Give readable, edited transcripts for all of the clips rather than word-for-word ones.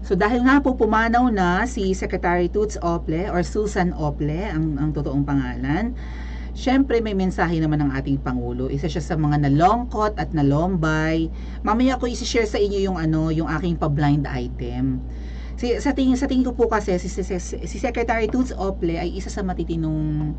So dahil nga po pumanaw na si Secretary Toots Ople or Susan Ople ang totoong pangalan, syempre may mensahe naman ng ating Pangulo. Isa siya sa mga nalongkot at nalombay. Mamaya ko i-share sa inyo yung aking pa-blind item. Sa tingin ko po kasi si Secretary Toots Ople ay isa sa matitinong,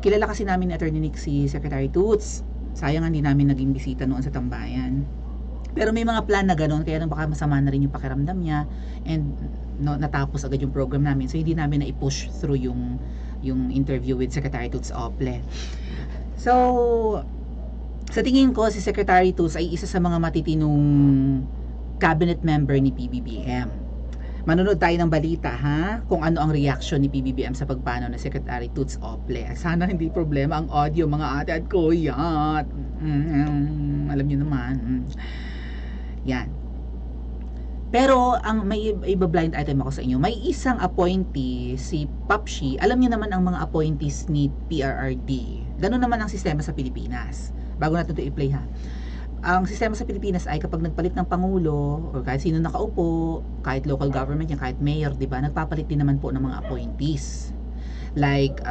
kilala kasi namin ni Attorney Nick si Secretary Toots. Sayang hindi namin naging bisita noon sa tambayan. Pero may mga plan na gano'n, kaya nang baka masama na rin yung pakiramdam niya and natapos agad yung program namin. So hindi namin na i-push through yung interview with Secretary Toots Ople. So sa tingin ko si Secretary Toots ay isa sa mga matitinong cabinet member ni PBBM. Manonood tayo ng balita ha, kung ano ang reaction ni PBBM sa pagpanaw ng Secretary Toots Ople. Sana hindi problema ang audio mga ate at kuya. Alam niyo naman. Yan. Pero ang may iba-blind item ako sa inyo. May isang appointee, si Papshi. Alam niyo naman ang mga appointees ni PRRD. Ganun naman ang sistema sa Pilipinas. Bago natin ito i-play ha. Ang sistema sa Pilipinas ay kapag nagpalit ng Pangulo or kahit sino nakaupo, kahit local government yan, kahit mayor, di ba? Nagpapalit din naman po ng mga appointees. Like,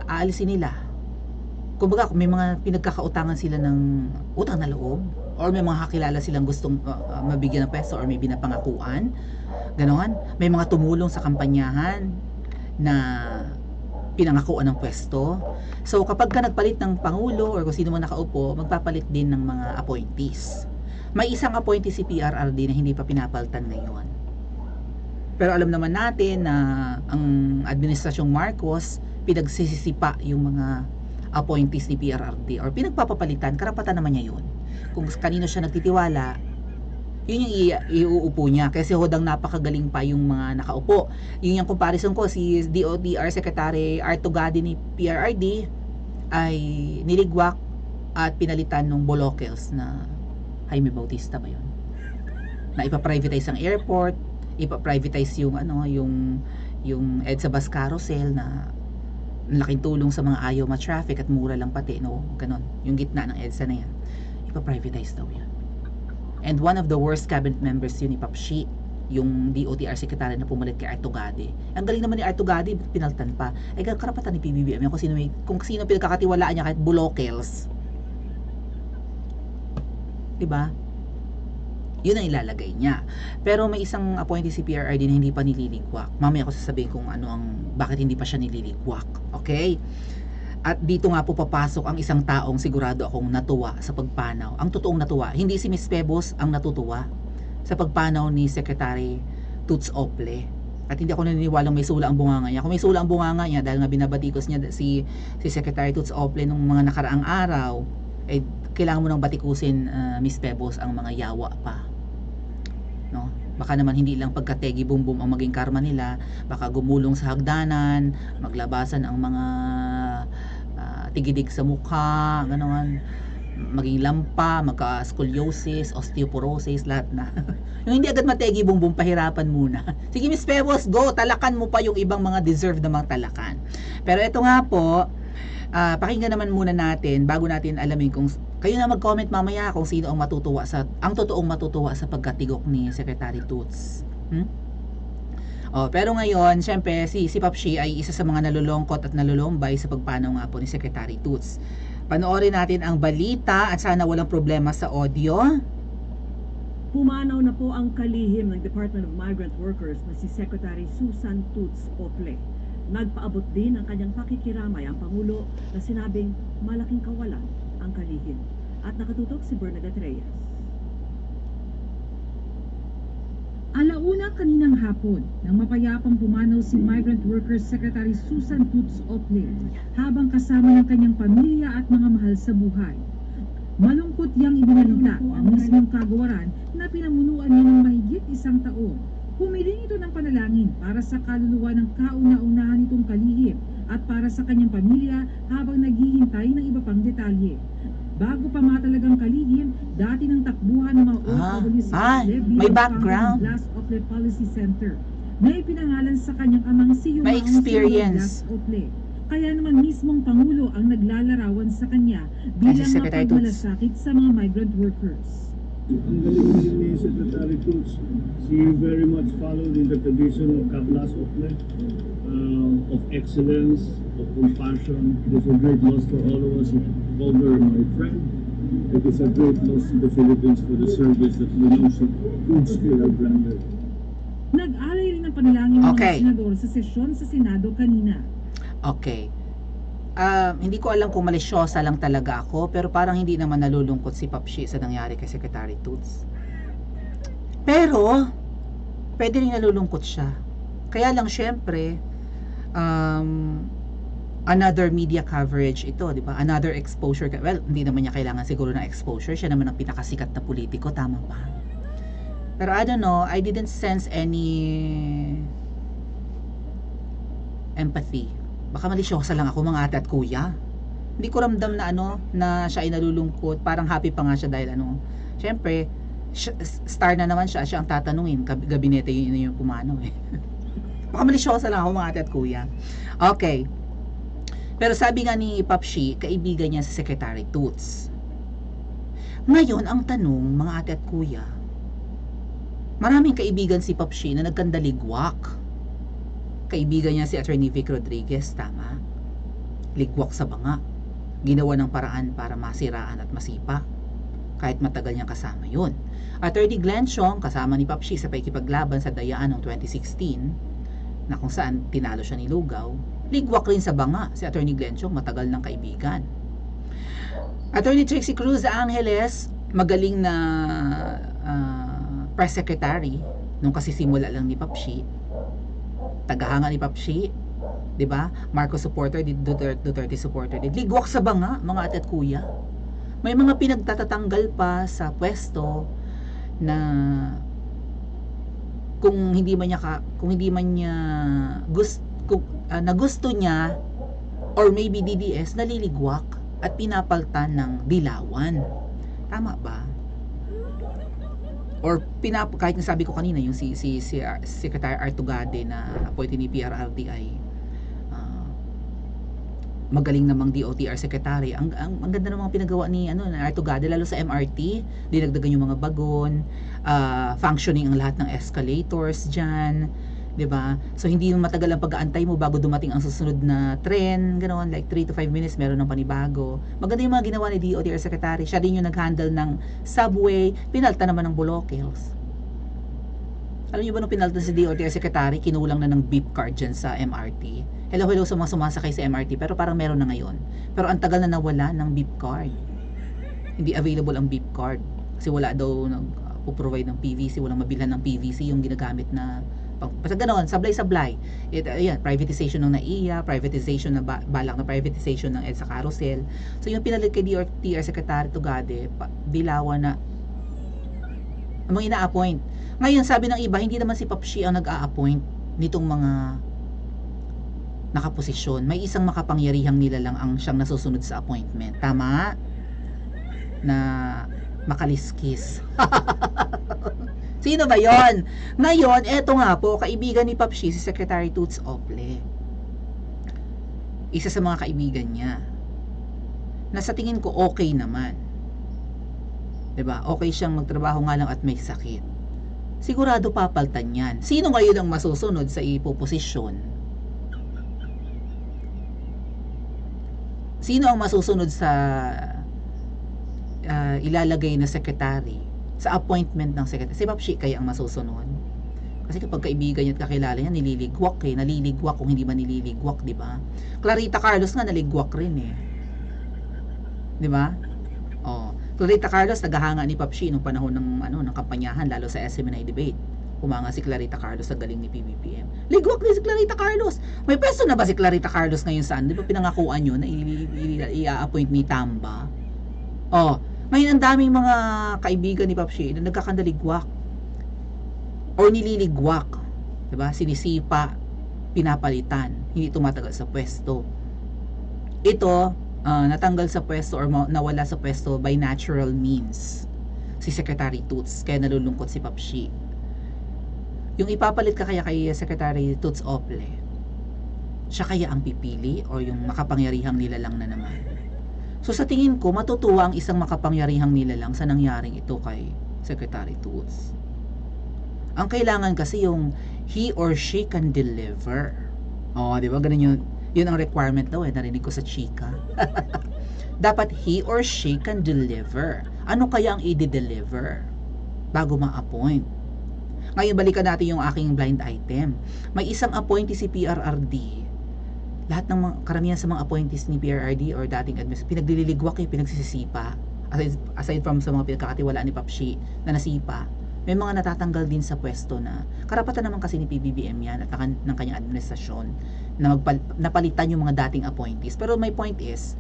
aalisin nila. Kumbaga, kung may mga pinagkakautangan sila ng utang na loob or may mga kakilala silang gustong mabigyan ng pwesto or may binapangakuan, ganoon, may mga tumulong sa kampanyahan na pinangakuan ng pwesto. So kapag ka nagpalit ng Pangulo or kung sino man nakaupo, magpapalit din ng mga appointees. May isang appointee si PRRD na hindi pa pinapalitan ngayon. Pero alam naman natin na ang administrasyong Marcos pinagsisisipa yung mga appointees ni PRRD or pinagpapapalitan, karapatan naman niya yun. Kung kanino siya nagtitiwala, yun yung iuupo niya kasi hodang napakagaling pa yung mga nakaupo. Yun yung comparison ko, si DOTR Secretary Artugadi ni PRRD ay niligwak at pinalitan ng Bolokels na Jaime Bautista ba yun? Na ipa-privatize ang airport, ipa-privatize yung yung EDSA bus carousel na laking tulong sa mga ayaw ma-traffic at mura lang pati, no? Ganon. Yung gitna ng EDSA na yan. Ipa-privatize daw yan. And one of the worst cabinet members yun ni Papshi, yung DOTR secretary na pumalit kay Artugadi. Ang galing naman ni Artugadi, pinaltan pa. Ay karapatan ni PBBM kung sino pinagkakatiwalaan niya kahit Bolokels. Diba? Yun ang ilalagay niya. Pero may isang appointee si PRRD na hindi pa nililigwak. Mamaya ako sasabihin kung bakit hindi pa siya nililigwak. Okay? At dito nga po papasok ang isang taong sigurado akong natuwa sa pagpanaw. Ang totoong natuwa. Hindi si Miss Pebos ang natutuwa sa pagpanaw ni Secretary Toots Ople. At hindi ako naniniwalang may sula ang bunganga niya. Kung may sula ang bunganga niya, dahil nga binabatikos niya si Secretary Toots Ople nung mga nakaraang araw, eh kailangan mo nang batikusin, Miss Pebos, ang mga yawa pa. No? Baka naman hindi lang pagkategi bumbum ang maging karma nila, baka gumulong sa hagdanan, maglabasan ang mga tigidig sa mukha, ganoon, maging lampa, magka-scoliosis, osteoporosis, lahat na. Yung hindi agad mategi bumbum, pahirapan muna. Sige Miss Pebos, go, talakan mo pa yung ibang mga deserve na mga talakan. Pero ito nga po, pakinggan naman muna natin bago natin alamin kung kayo na mag-comment mamaya kung sino ang totoong matutuwa sa pagkatigok ni Secretary Toots. Pero ngayon, syempre si Papshi ay isa sa mga nalulungkot at nalulumbay sa pagpanaw nga po ni Secretary Toots. Panoorin natin ang balita at sana walang problema sa audio. Pumanaw na po ang kalihim ng Department of Migrant Workers na si Secretary Susan Toots Ople. Nagpaabot din ng kanyang pakikiramay ang Pangulo na sinabing malaking kawalan ang kalihim. At nakatutok si Bernadette Reyes. Alauna kaninang hapon nang mapayapang pumanaw si Migrant Workers Secretary Susan Toots Ople habang kasama ng kanyang pamilya at mga mahal sa buhay. Malungkot yang ibinalita ang mismong kagawaran na pinamunuan niya ng mahigit isang taon. Humiling ito ng panalangin para sa kaluluwa ng kauna-unahan nitong kalihim at para sa kanyang pamilya habang naghihintay ng iba pang detalye. Bago pa matalagang kalihim, dati ng takbuhan ng mga OFW sa may background. Blas Ople Policy Center na ipinangalan sa kanyang amang si Yumaong May experience. Blas Ople. Kaya naman mismong Pangulo ang naglalarawan sa kanya bilang Secretary Toots. mapagmalasakit sa mga migrant workers. Ang galing ni Secretary Toots. She very much followed in the tradition of Kablas Ople, of excellence, of compassion. It is a great loss for all of us. Called her my friend. It is a great loss to the Philippines for the service that we know she could still have rendered. Nag-alay rin ng panalangin ng Okay. mga senador sa sesyon sa Senado kanina. Okay. Hindi ko alam kung malisyosa lang talaga ako, pero parang hindi naman nalulungkot si Papshi sa nangyari kay Secretary Toots. Pero, pwede rin nalulungkot siya. Kaya lang syempre, another media coverage ito, di ba? Another exposure. Well, hindi naman niya kailangan siguro ng exposure. Siya naman ang pinakasikat na politiko, tama ba? Pero I don't know, I didn't sense any empathy. Baka malisyosa lang ako, mga ate at kuya. Hindi ko ramdam na na siya ay nalulungkot. Parang happy pa nga siya dahil syempre, star na naman siya ang tatanungin. Gabinete yun yung pumanaw eh. Baka malisyosa lang ako, mga ate at kuya. Okay. Pero sabi nga ni Papshi, kaibigan niya si Secretary Toots. Ngayon, ang tanong, mga ate at kuya, maraming kaibigan si Papshi na nagkandaligwak. Kaibigan niya si Attorney Vic Rodriguez, tama? Ligwak sa banga. Ginawa ng paraan para masiraan at masipa. Kahit matagal niyang kasama yun. Attorney Glenn Chong, kasama ni Papshi sa pakikipaglaban sa dayaan noong 2016, na kung saan tinalo siya ni Lugaw, ligwak rin sa banga si Attorney Glenn Chong, matagal ng kaibigan. Attorney Trixie Cruz Angeles, magaling na press secretary nung kasisimula lang ni Papshi. Tagahanga ni Papshi, 'di ba? Marcos supporter, Duterte supporter. Ligwak sa banga, mga ate at kuya. May mga pinagtatatanggal pa sa pwesto na kung hindi man niya gusto niya or maybe DDS, naliligwak at pinapaltan ng dilawan. Tama ba? Or kahit na sabi ko kanina yung si Secretary Artugade na appointee ni PRRTI, magaling namang DOTR secretary. Ang ganda ng mga pinagawa ni na Artugade, lalo sa MRT, dinagdagan yung mga bagon, functioning ang lahat ng escalators diyan, 'di ba? So hindi matagal ang pag-aantay mo bago dumating ang susunod na tren, ganoon, like 3 to 5 minutes meron ng panibago. Maganda yung mga ginawa ni DOTR secretary. Siya din yung nag-handle ng subway, pinalta naman ng Bolokels. Alam niyo ba nung pinalta si DOTR secretary, kinulang na ng beep card dyan sa MRT. Hello sa mga sumasakay sa MRT, pero parang meron na ngayon. Pero ang tagal na nawala ng beep card. Hindi available ang beep card kasi wala daw nag-provide ng PVC, walang mabilhan ng PVC yung ginagamit na basta ganoon, sablay-sablay. Ayan, privatization ng NAIA, privatization na balak na privatization ng EDSA Carousel. So yung pinalit kay DOTR Secretary Tugade, dilawan na ang mga ina-appoint. Ngayon, sabi ng iba, hindi naman si Papshi ang nag-a-appoint nitong mga nakaposisyon. May isang makapangyarihang nilalang ang siyang nasusunod sa appointment. Tama? Na makaliskis. Sino ba yon? Ngayon, eto nga po, kaibigan ni Papshi, si Secretary Toots Ople. Isa sa mga kaibigan niya. Na sa tingin ko okay naman. 'Di ba? Okay siyang magtrabaho nga lang at may sakit. Sigurado papaltan yan. Sino ngayon ang masusunod sa ipoposisyon? Sino ang masusunod sa ilalagay na secretary? Sa appointment ng secretary? Si Papshi kaya ang masusunod? Kasi kapag kaibigan niya at kakilala niya, naliligwak eh. Naliligwak kung hindi man nililigwak, di ba? Clarita Carlos nga naligwak rin eh. Di ba? Oh, Clarita Carlos naghahanga ni Papshi nung panahon ng ng kampanyahan, lalo sa SMNI debate. Humanga si Clarita Carlos sa galing ni PBBM. Ligwak din si Clarita Carlos. May pwesto na ba si Clarita Carlos ngayon saan? Di ba pinangakuan yun na i-appoint ni Tamba? Oh, ngayon ang daming mga kaibigan ni Papshi na nagkakandaligwak or nililigwak, 'di ba? Sinisipa, pinapalitan, hindi tumatagal sa pwesto. Ito, natanggal sa pwesto or nawala sa pwesto by natural means si Secretary Toots, kaya nalulungkot si Papshi. Yung ipapalit ka kaya kay Secretary Toots Ople, siya kaya ang pipili o yung makapangyarihang nilalang na naman? So sa tingin ko, matutuwa ang isang makapangyarihang nilalang sa nangyaring ito kay Secretary Toots. Ang kailangan kasi yung he or she can deliver. Oh, di ba? Ganun yun. Yun ang requirement daw narinig ko sa chika. Dapat he or she can deliver. Ano kaya ang i-deliver bago ma-appoint? Ngayon, balikan natin yung aking blind item. May isang appointee si PRRD. Lahat ng karamihan sa mga appointees ni PRRD or dating administration, pinaglililigwak pinagsisisipa. Aside from sa mga pinagkakatiwalaan ni Papshi na nasipa, may mga natatanggal din sa pwesto na karapatan naman kasi ni PBBM yan at ng kanyang administrasyon na napalitan yung mga dating appointees. Pero my point is,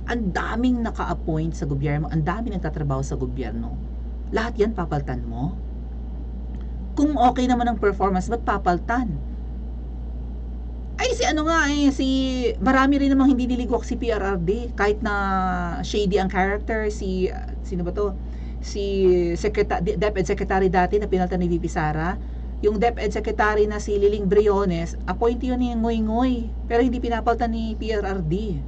ang daming naka-appoint sa gobyerno, ang daming nagtatrabaho sa gobyerno. Lahat yan papaltan mo? Kung okay naman ang performance, ba't papaltan? Ay, marami rin namang hindi niligwak si PRRD. Kahit na shady ang character, sino ba to? Si DepEd Secretary dati na pinaltan ni VP Sara. Yung DepEd Secretary na si Liling Briones, appointee yun ni Ngoy-Ngoy. Pero hindi pinapaltan ni PRRD.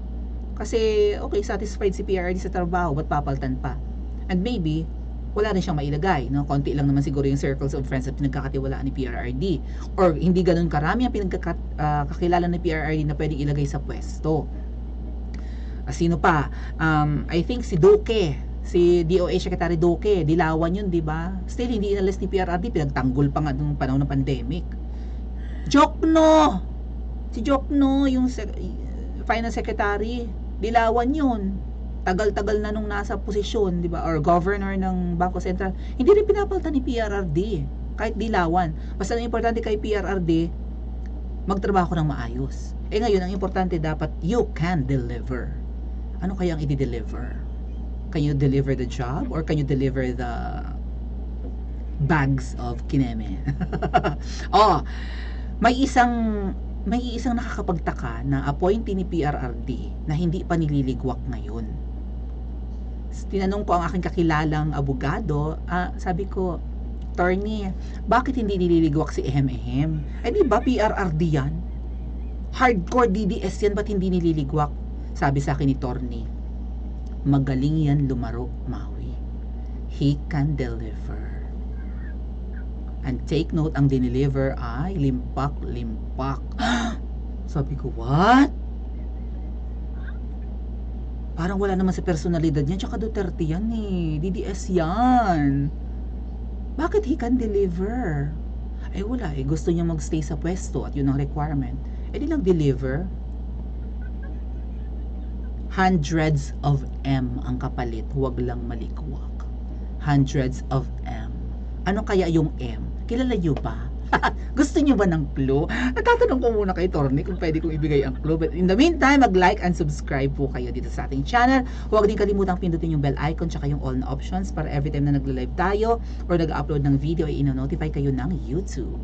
Kasi, okay, satisfied si PRRD sa trabaho, ba't papaltan pa? And maybe, wala rin siyang mailagay, no? Konti lang naman siguro yung circles of friends at pinagkakatiwalaan ni PRRD. Or hindi ganun karami ang pinagkakakilala ni PRRD na pwedeng ilagay sa pwesto. Sino pa? I think si Duque, si DOH Secretary Duque, dilawan yun, di ba? Still, hindi inalis ni PRRD, pinagtanggol pa nga nung panahon ng pandemic. Jokno! Si Jokno, yung Finance Secretary, dilawan yun. Tagal-tagal na nung nasa posisyon, di ba? Or governor ng Bangko Sentral. Hindi rin pinapaltan ni PRRD. Kahit dilawan. Basta ang importante kay PRRD, magtrabaho ng maayos. Ngayon, ang importante dapat, you can deliver. Ano kaya ang i-deliver? Can you deliver the job? Or can you deliver the bags of kineme? May isang nakakapagtaka na appointee ni PRRD na hindi pa nililigwak ngayon. Tinanong ko ang aking kakilalang abogado, sabi ko, attorney, bakit hindi nililigwak si Ehem? Di ba PRRD yan? Hardcore DDS yan, ba't hindi nililigwak? Sabi sa akin ni Torney, magaling yan lumaro, Maui. He can deliver. And take note, ang dineliver ay limpak-limpak. Sabi ko, what? Parang wala naman sa personalidad niya, tsaka Duterte yan DDS yan. Bakit he can deliver? Wala gusto niya magstay sa pwesto at yun ang requirement. Di lang deliver. Hundreds of M ang kapalit, huwag lang malikwak. Hundreds of M. Ano kaya yung M? Kilala niyo ba? Gusto niyo ba ng clue? Natatanong ko muna kay Torne kung pwede kong ibigay ang clue. But in the meantime, mag-like and subscribe po kayo dito sa ating channel. Huwag din kalimutang pindutin yung bell icon tsaka yung all na options para every time na nagla-live tayo or nag-upload ng video ay ino-notify kayo ng YouTube.